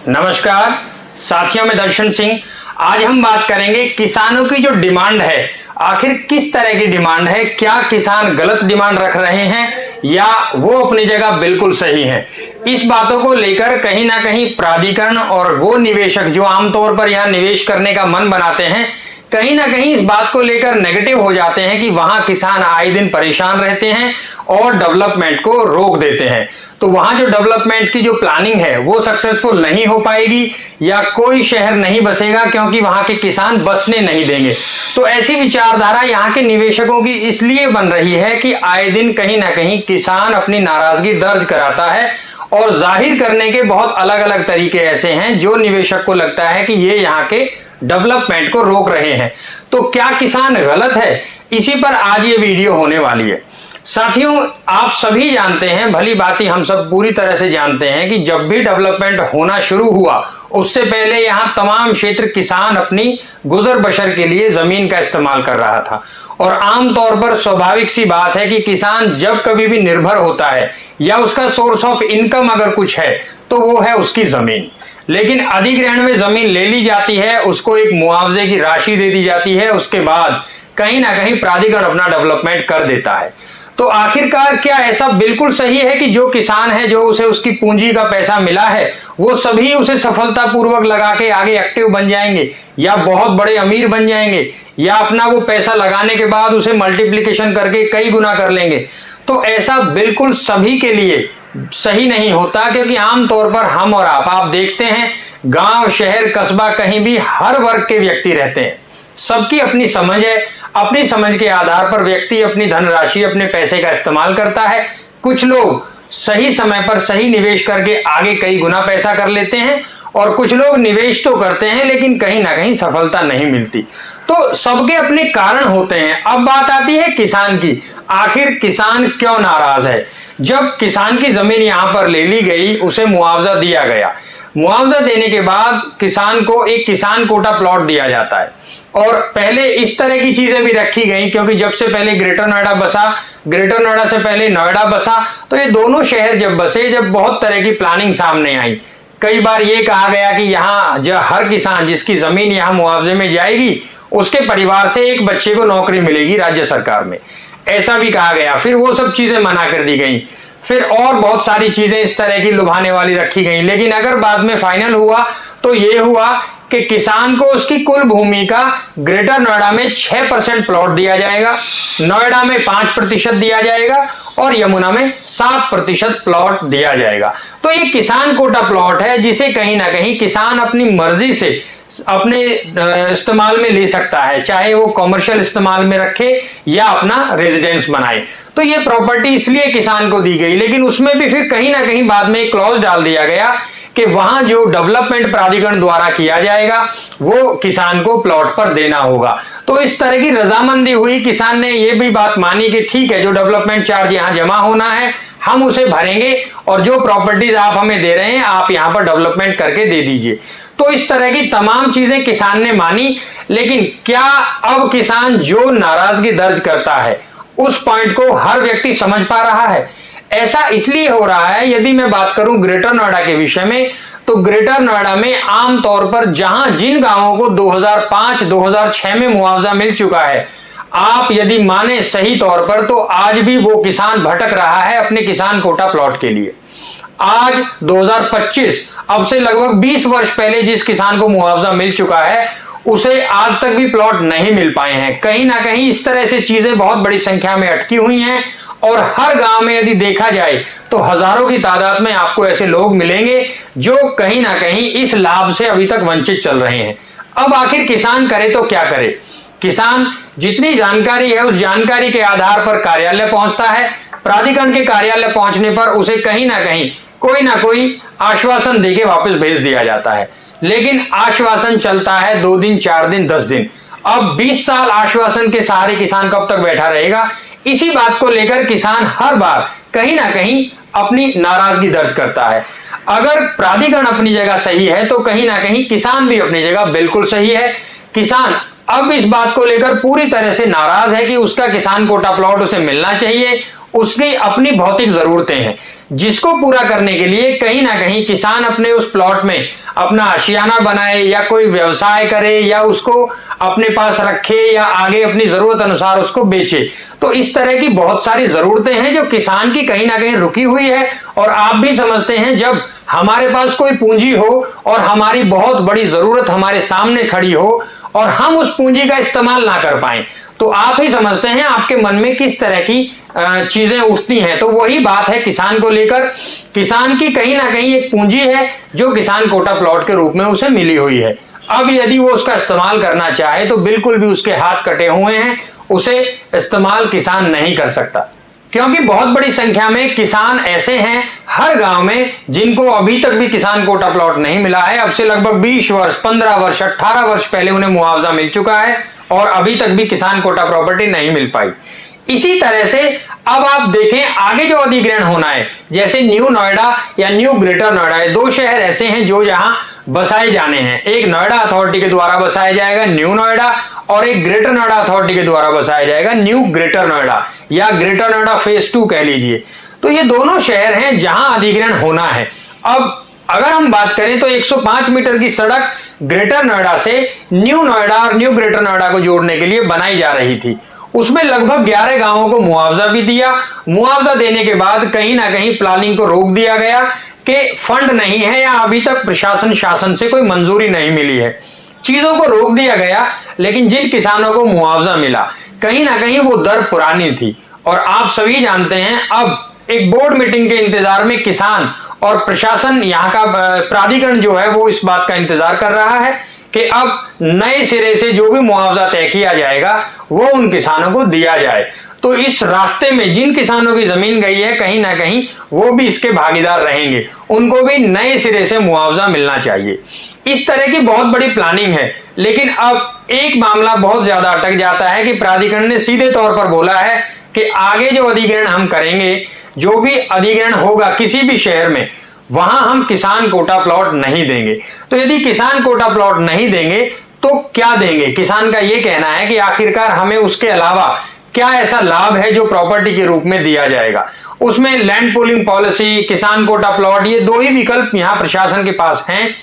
नमस्कार साथियों, मैं दर्शन सिंह। आज हम बात करेंगे किसानों की जो डिमांड है, आखिर किस तरह की डिमांड है। क्या किसान गलत डिमांड रख रहे हैं या वो अपनी जगह बिल्कुल सही है। इस बातों को लेकर कहीं ना कहीं प्राधिकरण और वो निवेशक जो आमतौर पर यहाँ निवेश करने का मन बनाते हैं, कहीं ना कहीं इस बात को लेकर नेगेटिव हो जाते हैं कि वहां किसान आए दिन परेशान रहते हैं और डेवलपमेंट को रोक देते हैं। तो वहां जो डेवलपमेंट की जो प्लानिंग है वो सक्सेसफुल नहीं हो पाएगी या कोई शहर नहीं बसेगा क्योंकि वहां के किसान बसने नहीं देंगे। तो ऐसी विचारधारा यहाँ के निवेशकों की इसलिए बन रही है कि आए दिन कहीं ना कहीं किसान अपनी नाराजगी दर्ज कराता है और जाहिर करने के बहुत अलग अलग तरीके ऐसे हैं जो निवेशक को लगता है कि ये यहाँ के डेवलपमेंट को रोक रहे हैं। तो क्या किसान गलत है, इसी पर आज ये वीडियो होने वाली है। साथियों, आप सभी जानते हैं, भली भांति हम सब पूरी तरह से जानते हैं कि जब भी डेवलपमेंट होना शुरू हुआ उससे पहले यहाँ तमाम क्षेत्र किसान अपनी गुजर बसर के लिए जमीन का इस्तेमाल कर रहा था। और आमतौर पर स्वाभाविक सी बात है कि किसान जब कभी भी निर्भर होता है या उसका सोर्स ऑफ इनकम अगर कुछ है तो वो है उसकी जमीन। लेकिन अधिग्रहण में जमीन ले ली जाती है, उसको एक मुआवजे की राशि दे दी जाती है, उसके बाद कहीं ना कहीं प्राधिकरण अपना डेवलपमेंट कर देता है। तो आखिरकार क्या ऐसा बिल्कुल सही है कि जो किसान है, जो उसे उसकी पूंजी का पैसा मिला है, वो सभी उसे सफलतापूर्वक लगा के आगे एक्टिव बन जाएंगे या बहुत बड़े अमीर बन जाएंगे या अपना वो पैसा लगाने के बाद उसे मल्टीप्लिकेशन करके कई गुना कर लेंगे। तो ऐसा बिल्कुल सभी के लिए सही नहीं होता, क्योंकि आमतौर पर हम और आप देखते हैं गांव शहर कस्बा कहीं भी हर वर्ग के व्यक्ति रहते हैं। सबकी अपनी समझ है, अपनी समझ के आधार पर व्यक्ति अपनी धनराशि अपने पैसे का इस्तेमाल करता है। कुछ लोग सही समय पर सही निवेश करके आगे कई गुना पैसा कर लेते हैं और कुछ लोग निवेश तो करते हैं लेकिन कहीं ना कहीं सफलता नहीं मिलती। तो सबके अपने कारण होते हैं। अब बात आती है किसान की। आखिर किसान क्यों नाराज है। जब किसान की जमीन यहां पर ले ली गई, उसे मुआवजा दिया गया, मुआवजा देने के बाद किसान को एक किसान कोटा प्लॉट दिया जाता है। और पहले इस तरह की चीजें भी रखी गई, क्योंकि जब से पहले ग्रेटर नोएडा बसा, ग्रेटर नोएडा से पहले नोएडा बसा, तो ये दोनों शहर जब बसे, जब बहुत तरह की प्लानिंग सामने आई। कई बार ये कहा गया कि यहाँ जो हर किसान जिसकी जमीन यहाँ मुआवजे में जाएगी उसके परिवार से एक बच्चे को नौकरी मिलेगी राज्य सरकार में, ऐसा भी कहा गया। फिर वो सब चीजें मना कर दी गई। फिर और बहुत सारी चीजें इस तरह की लुभाने वाली रखी गई। लेकिन अगर बाद में फाइनल हुआ तो ये हुआ कि किसान को उसकी कुल भूमि का ग्रेटर नोएडा में 6% प्लॉट दिया जाएगा, नोएडा में 5% दिया जाएगा और यमुना में 7% प्लॉट दिया जाएगा। तो ये किसान कोटा प्लॉट है जिसे कहीं ना कहीं किसान अपनी मर्जी से अपने इस्तेमाल में ले सकता है, चाहे वो कॉमर्शियल इस्तेमाल में रखे या अपना रेजिडेंस बनाए। तो ये प्रॉपर्टी इसलिए किसान को दी गई, लेकिन उसमें भी फिर कहीं ना कहीं बाद में एक क्लॉज डाल दिया गया कि वहां जो डेवलपमेंट प्राधिकरण द्वारा किया जाएगा वो किसान को प्लॉट पर देना होगा। तो इस तरह की रजामंदी हुई। किसान ने ये भी बात मानी कि ठीक है, जो डेवलपमेंट चार्ज यहाँ जमा होना है हम उसे भरेंगे और जो प्रॉपर्टीज आप हमें दे रहे हैं आप यहाँ पर डेवलपमेंट करके दे दीजिए। तो इस तरह की तमाम चीजें किसान ने मानी। लेकिन क्या अब किसान जो नाराजगी दर्ज करता है उस पॉइंट को हर व्यक्ति समझ पा रहा है? ऐसा इसलिए हो रहा है, यदि मैं बात करूं ग्रेटर नोएडा के विषय में, तो ग्रेटर नोएडा में आमतौर पर जहां जिन गांवों को 2005-2006 में मुआवजा मिल चुका है, आप यदि माने सही तौर पर, तो आज भी वो किसान भटक रहा है अपने किसान कोटा प्लॉट के लिए। आज 2025, अब से लगभग 20 वर्ष पहले जिस किसान को मुआवजा मिल चुका है उसे आज तक भी प्लॉट नहीं मिल पाए हैं। कहीं ना कहीं इस तरह से चीजें बहुत बड़ी संख्या में अटकी हुई हैं और हर गांव में यदि देखा जाए तो हजारों की तादाद में आपको ऐसे लोग मिलेंगे जो कहीं ना कहीं इस लाभ से अभी तक वंचित चल रहे हैं। अब आखिर किसान करे तो क्या करे। किसान जितनी जानकारी है उस जानकारी के आधार पर कार्यालय पहुंचता है। प्राधिकरण के कार्यालय पहुंचने पर उसे कहीं ना कोई आश्वासन देके वापस भेज दिया जाता है। लेकिन आश्वासन चलता है 2 दिन 4 दिन 10 दिन। अब 20 साल आश्वासन के सहारे किसान कब तक बैठा रहेगा। इसी बात को लेकर किसान हर बार कहीं ना कहीं अपनी नाराजगी दर्ज करता है। अगर प्राधिकरण अपनी जगह सही है तो कहीं ना कहीं किसान भी अपनी जगह बिल्कुल सही है। किसान अब इस बात को लेकर पूरी तरह से नाराज है कि उसका किसान कोटा प्लॉट उसे मिलना चाहिए। उसकी अपनी भौतिक जरूरतें हैं। जिसको पूरा करने के लिए कहीं ना कहीं किसान अपने उस प्लॉट में अपना आशियाना बनाए या कोई व्यवसाय करे या उसको अपने पास रखे या आगे अपनी जरूरत अनुसार उसको बेचे। तो इस तरह की बहुत सारी जरूरतें हैं जो किसान की कहीं ना कहीं रुकी हुई है। और आप भी समझते हैं जब हमारे पास कोई पूंजी हो और हमारी बहुत बड़ी जरूरत हमारे सामने खड़ी हो और हम उस पूंजी का इस्तेमाल ना कर पाए, तो आप ही समझते हैं आपके मन में किस तरह की चीजें उठती हैं। तो वही बात है किसान को लेकर। किसान की कहीं ना कहीं एक पूंजी है जो किसान कोटा प्लॉट के रूप में उसे मिली हुई है। अब यदि वो उसका इस्तेमाल करना चाहे तो बिल्कुल भी उसके हाथ कटे हुए हैं, उसे इस्तेमाल किसान नहीं कर सकता। क्योंकि बहुत बड़ी संख्या में किसान ऐसे हैं हर गांव में जिनको अभी तक भी किसान कोटा प्लॉट नहीं मिला है। अब से लगभग 20 वर्ष, 15 वर्ष, 18 वर्ष पहले उन्हें मुआवजा मिल चुका है और अभी तक भी किसान कोटा प्रॉपर्टी नहीं मिल पाई। इसी तरह से अब आप देखें आगे जो अधिग्रहण होना है, जैसे न्यू नोएडा या न्यू ग्रेटर नोएडा, ये दो शहर ऐसे हैं जो यहां बसाए जाने हैं। एक नोएडा अथॉरिटी के द्वारा बसाया जाएगा न्यू नोएडा, और एक ग्रेटर नोएडा अथॉरिटी के द्वारा बसाया जाएगा न्यू ग्रेटर नोएडा या ग्रेटर नोएडा फेज 2 कह लीजिए। तो ये दोनों शहर हैं जहां अधिग्रहण होना है। अब अगर हम बात करें तो 105 मीटर की सड़क ग्रेटर नोएडा से न्यू नोएडा और न्यू ग्रेटर नोएडा को जोड़ने के लिए बनाई जा रही थी। उसमें लगभग 11 गांवों को मुआवजा भी दिया। मुआवजा देने के बाद कहीं ना कहीं प्लानिंग को रोक दिया गया कि फंड नहीं है या अभी तक प्रशासन शासन से कोई मंजूरी नहीं मिली है, चीजों को रोक दिया गया। लेकिन जिन किसानों को मुआवजा मिला कहीं ना कहीं वो दर पुरानी थी। और आप सभी जानते हैं अब एक बोर्ड मीटिंग के इंतजार में किसान और प्रशासन, यहाँ का प्राधिकरण जो है वो इस बात का इंतजार कर रहा है कि अब नए सिरे से जो भी मुआवजा तय किया जाएगा वो उन किसानों को दिया जाए। तो इस रास्ते में जिन किसानों की जमीन गई है कहीं ना कहीं वो भी इसके भागीदार रहेंगे, उनको भी नए सिरे से मुआवजा मिलना चाहिए। इस तरह की बहुत बड़ी प्लानिंग है। लेकिन अब एक मामला बहुत ज्यादा अटक जाता है कि प्राधिकरण ने सीधे तौर पर बोला है कि आगे जो अधिग्रहण हम करेंगे, जो भी अधिग्रहण होगा किसी भी शहर में, वहां हम किसान कोटा प्लॉट नहीं देंगे। तो यदि किसान कोटा प्लॉट नहीं देंगे तो क्या देंगे? किसान का यह कहना है कि आखिरकार हमें उसके अलावा क्या ऐसा लाभ है जो प्रॉपर्टी के रूप में दिया जाएगा। उसमें लैंड पूलिंग पॉलिसी, किसान कोटा प्लॉट, ये दो ही विकल्प यहां प्रशासन के पास हैं।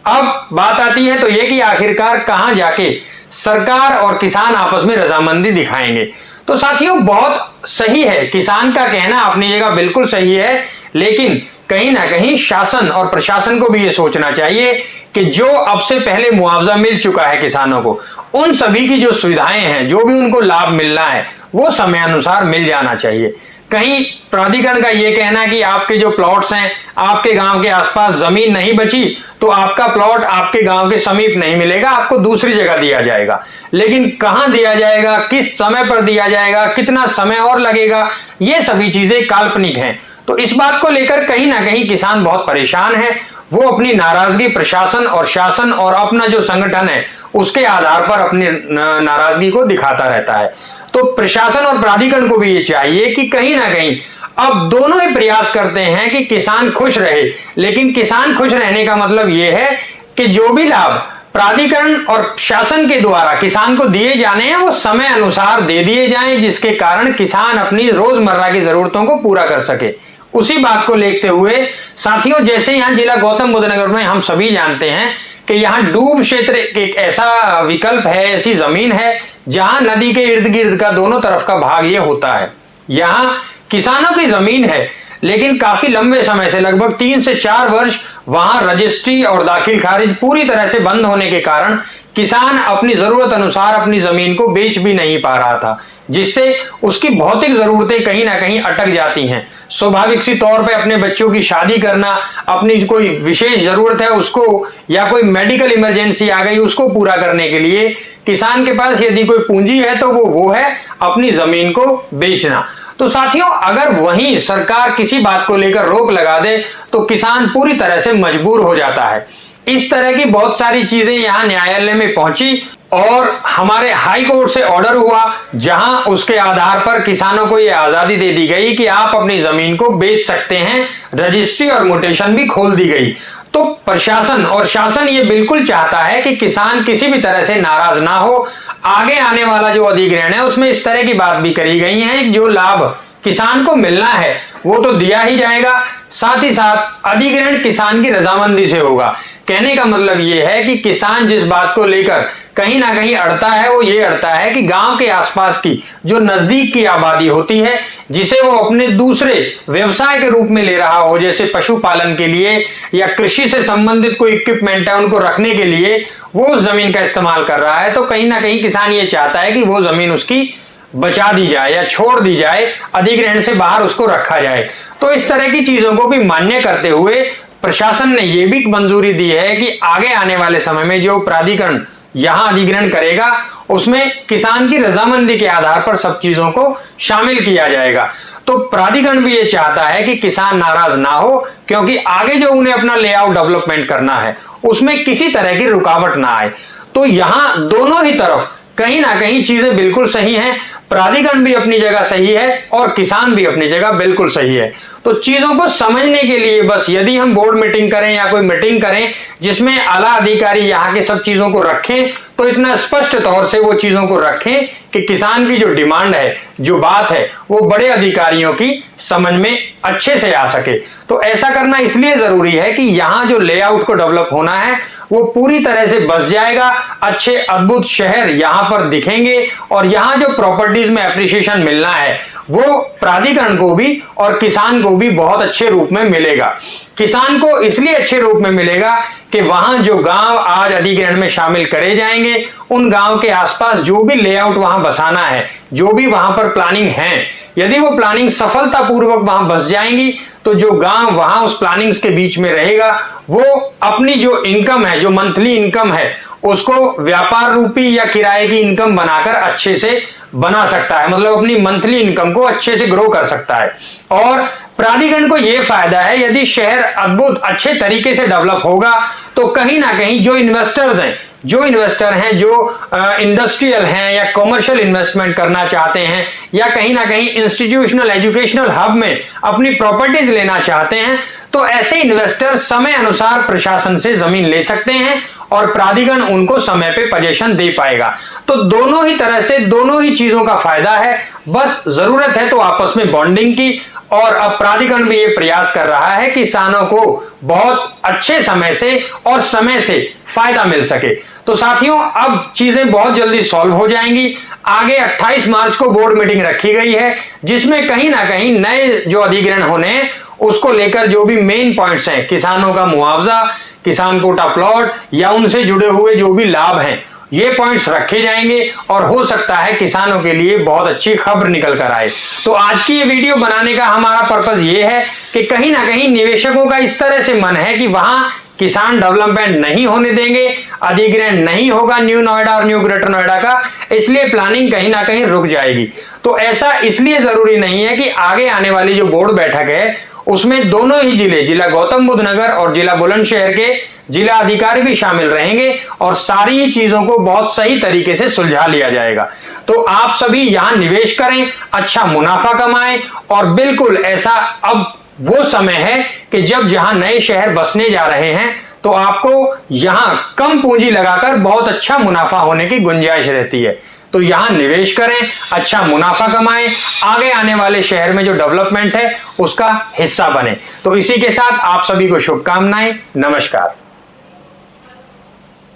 अब बात आती है तो यह कि आखिरकार कहां जाके सरकार और किसान आपस में रजामंदी दिखाएंगे। तो साथियों बहुत सही है, किसान का कहना अपनी जगह बिल्कुल सही है, लेकिन कहीं ना कहीं शासन और प्रशासन को भी यह सोचना चाहिए कि जो अब से पहले मुआवजा मिल चुका है किसानों को, उन सभी की जो सुविधाएं हैं, जो भी उनको लाभ मिलना है, वो समयानुसार मिल जाना चाहिए। कहीं प्राधिकरण का यह कहना है कि आपके जो प्लॉट्स हैं, आपके गांव के आसपास जमीन नहीं बची तो आपका प्लॉट आपके गांव के समीप नहीं मिलेगा, आपको दूसरी जगह दिया जाएगा। लेकिन कहां दिया जाएगा, किस समय पर दिया जाएगा, कितना समय और लगेगा, ये सभी चीजें काल्पनिक हैं। तो इस बात को लेकर कहीं ना कहीं किसान बहुत परेशान है। वो अपनी नाराजगी प्रशासन और शासन और अपना जो संगठन है उसके आधार पर अपनी नाराजगी को दिखाता रहता है। तो प्रशासन और प्राधिकरण को भी ये चाहिए कि कहीं ना कहीं अब दोनों ही प्रयास करते हैं कि किसान खुश रहे। लेकिन किसान खुश रहने का मतलब यह है कि जो भी लाभ प्राधिकरण और शासन के द्वारा किसान को दिए जाने हैं वो समय अनुसार दे दिए जाएं, जिसके कारण किसान अपनी रोजमर्रा की जरूरतों को पूरा कर सके। उसी बात को लेते हुए साथियों, जैसे यहां जिला गौतम बुद्ध नगर में हम सभी जानते हैं कि यहां डूब क्षेत्र एक ऐसा विकल्प है, ऐसी जमीन है जहां नदी के इर्द गिर्द का दोनों तरफ का भाग ये होता है। यहां किसानों की जमीन है, लेकिन काफी लंबे समय से लगभग 3 से 4 वर्ष वहां रजिस्ट्री और दाखिल खारिज पूरी तरह से बंद होने के कारण किसान अपनी जरूरत अनुसार अपनी जमीन को बेच भी नहीं पा रहा था, जिससे उसकी भौतिक जरूरतें कहीं ना कहीं अटक जाती हैं। स्वाभाविक सी तौर पे अपने बच्चों की शादी करना, अपनी कोई विशेष जरूरत है उसको, या कोई मेडिकल इमरजेंसी आ गई उसको पूरा करने के लिए किसान के पास यदि कोई पूंजी है तो वो है अपनी जमीन को बेचना। तो साथियों, अगर वहीं सरकार किसी बात को लेकर रोक लगा दे तो किसान पूरी तरह से मजबूर हो जाता है। इस तरह की बहुत सारी चीजें यहां न्यायालय में पहुंची और हमारे हाई कोर्ट से ऑर्डर हुआ, जहां उसके आधार पर किसानों को यह आजादी दे दी गई कि आप अपनी जमीन को बेच सकते हैं, रजिस्ट्री और म्यूटेशन भी खोल दी गई। तो प्रशासन और शासन ये बिल्कुल चाहता है कि किसान किसी भी तरह से नाराज ना हो। आगे आने वाला जो अधिग्रहण है उसमें इस तरह की बात भी करी गई है, जो लाभ किसान को मिलना है वो तो दिया ही जाएगा, साथ ही साथ अधिग्रहण किसान की रजामंदी से होगा। कहने का मतलब यह है कि किसान जिस बात को लेकर कहीं ना कहीं अड़ता है वो ये अड़ता है कि गांव के आसपास की जो नजदीक की आबादी होती है, जिसे वो अपने दूसरे व्यवसाय के रूप में ले रहा हो, जैसे पशुपालन के लिए या कृषि से संबंधित कोई इक्विपमेंट है उनको रखने के लिए, वो उस जमीन का इस्तेमाल कर रहा है। तो कहीं ना कहीं किसान ये चाहता है कि वो जमीन उसकी बचा दी जाए या छोड़ दी जाए, अधिग्रहण से बाहर उसको रखा जाए। तो इस तरह की चीजों को भी मान्य करते हुए प्रशासन ने यह भी मंजूरी दी है कि आगे आने वाले समय में जो प्राधिकरण यहां अधिग्रहण करेगा उसमें किसान की रजामंदी के आधार पर सब चीजों को शामिल किया जाएगा। तो प्राधिकरण भी ये चाहता है कि किसान नाराज ना हो, क्योंकि आगे जो उन्हें अपना लेआउट डेवलपमेंट करना है उसमें किसी तरह की रुकावट ना आए। तो यहां दोनों ही तरफ कहीं ना कहीं चीजें बिल्कुल सही हैं, प्राधिकरण भी अपनी जगह सही है और किसान भी अपनी जगह बिल्कुल सही है। तो चीजों को समझने के लिए बस यदि हम बोर्ड मीटिंग करें या कोई मीटिंग करें जिसमें आला अधिकारी यहां के सब चीजों को रखें, तो इतना स्पष्ट तौर से वो चीजों को रखें कि किसान की जो डिमांड है, जो बात है, वो बड़े अधिकारियों की समझ में अच्छे से आ सके। तो ऐसा करना इसलिए जरूरी है कि यहां जो लेआउट को डेवलप होना है वो पूरी तरह से बस जाएगा, अच्छे अद्भुत शहर यहां पर दिखेंगे और यहां जो प्रॉपर्टीज में एप्रिसिएशन मिलना है वो प्राधिकरण को भी और किसान को भी बहुत अच्छे रूप में मिलेगा। किसान को इसलिए अच्छे रूप में मिलेगा कि वहां जो गांव आज अधिग्रहण में शामिल करे जाएंगे, उन गांव के आसपास जो भी लेआउट वहां बसाना है, जो भी वहां पर प्लानिंग है, यदि वो प्लानिंग सफलतापूर्वक वहां बस जाएंगी तो जो गांव वहां उस प्लानिंग्स के बीच में रहेगा वो अपनी जो इनकम है, जो मंथली इनकम है, उसको व्यापार रूपी या किराए की इनकम बनाकर अच्छे से बना सकता है, मतलब अपनी मंथली इनकम को अच्छे से ग्रो कर सकता है। और प्राधिकरण को यह फायदा है, यदि शहर अद्भुत अच्छे तरीके से डेवलप होगा तो कहीं ना कहीं जो इन्वेस्टर हैं, जो इंडस्ट्रियल हैं या कॉमर्शियल इन्वेस्टमेंट करना चाहते हैं या कहीं ना कहीं इंस्टीट्यूशनल एजुकेशनल हब में अपनी प्रॉपर्टीज लेना चाहते हैं, तो ऐसे इन्वेस्टर समय अनुसार प्रशासन से जमीन ले सकते हैं और प्राधिकरण उनको समय पे पोजीशन दे पाएगा। तो दोनों ही तरह से दोनों ही चीजों का फायदा है, बस जरूरत है तो आपस में बॉन्डिंग की। और अब प्राधिकरण भी ये प्रयास कर रहा है कि किसानों को बहुत अच्छे समय से और समय से फायदा मिल सके। तो साथियों, अब चीजें बहुत जल्दी सॉल्व हो जाएंगी। आगे 28 मार्च को बोर्ड मीटिंग रखी गई है जिसमें कहीं ना कहीं नए जो अधिग्रहण होने हैं उसको लेकर जो भी मेन पॉइंट्स हैं, किसानों का मुआवजा, किसान कोटा प्लॉट या उनसे जुड़े हुए जो भी लाभ हैं, ये पॉइंट्स रखे जाएंगे और हो सकता है किसानों के लिए बहुत अच्छी खबर निकल कर आए। तो आज की ये वीडियो बनाने का हमारा पर्पस ये है कि कहीं ना कहीं निवेशकों का इस तरह से मन है कि वहां किसान डेवलपमेंट नहीं होने देंगे, अधिग्रहण नहीं होगा न्यू नोएडा और न्यू ग्रेटर नोएडा का, इसलिए प्लानिंग कहीं ना कहीं रुक जाएगी। तो ऐसा इसलिए जरूरी नहीं है कि आगे आने वाली जो बोर्ड बैठक है उसमें दोनों ही जिले, जिला गौतम बुद्ध नगर और जिला बुलंदशहर के जिला अधिकारी भी शामिल रहेंगे और सारी ही चीजों को बहुत सही तरीके से सुलझा लिया जाएगा। तो आप सभी यहां निवेश करें, अच्छा मुनाफा कमाएं और बिल्कुल ऐसा अब वो समय है कि जब जहां नए शहर बसने जा रहे हैं तो आपको यहां कम पूंजी लगाकर बहुत अच्छा मुनाफा होने की गुंजाइश रहती है। तो यहां निवेश करें, अच्छा मुनाफा कमाएं, आगे आने वाले शहर में जो डेवलपमेंट है उसका हिस्सा बने। तो इसी के साथ आप सभी को शुभकामनाएं। नमस्कार।